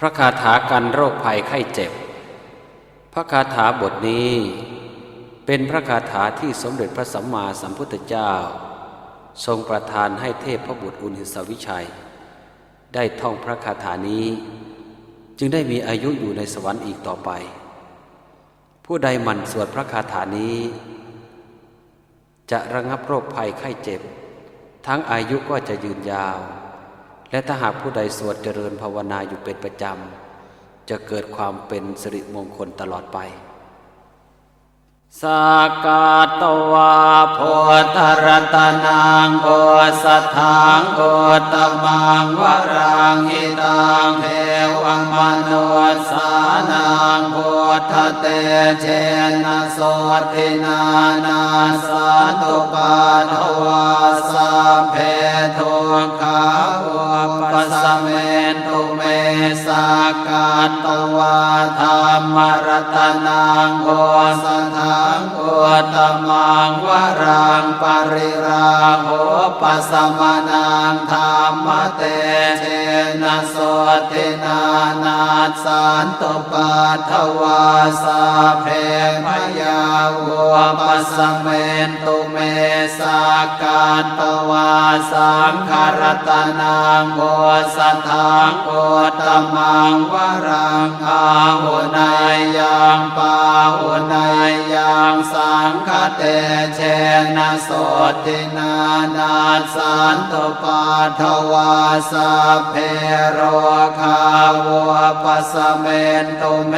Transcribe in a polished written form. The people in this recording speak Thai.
ระคาถากันโรคภัยไข้เจ็บพระคาถาบทนี้เป็นพระคาถาที่สมเด็จพระสัมมาสัมพุทธเจ้าทรงประทานให้เทพบุตรอุณหิสวิชัยได้ท่องพระคาถานี้จึงได้มีอายุอยู่ในสวรรค์อีกต่อไปผู้ใดหมั่นสวดพระคาถานี้จะระงับโรคภัยไข้เจ็บทั้งอายุก็จะยืนยาวและถ้าหากผู้ใดสวดเจริญภาวนาอยู่เป็นประจำจะเกิดความเป็นสิริมงคลตลอดไปสากาตวาโพธรัตนังโอสัทธังโอตมังวรังหิตังเทวังมโนสานังโพธเตเชนะโสตินานาสันตุปาทวาสัพเพทุกขาอุปสัมเมตุเมสากาตวาธัมมรัตนังโอสัทธังโอตมังวรังปริราโหปัสสมนังธรรมเตเชนะโสตินานาสันตุปาทวาสัพเพมยาวุปัสสมเมตุเมสากาตวาสังขารตนังโอสัทธังโอตมังวรังอาหุนายยังปาหุนายยังสังฆเตเชนะโสตินานาสันตุปาทวาสัพเพโรคาวุปัสสมเมตุเม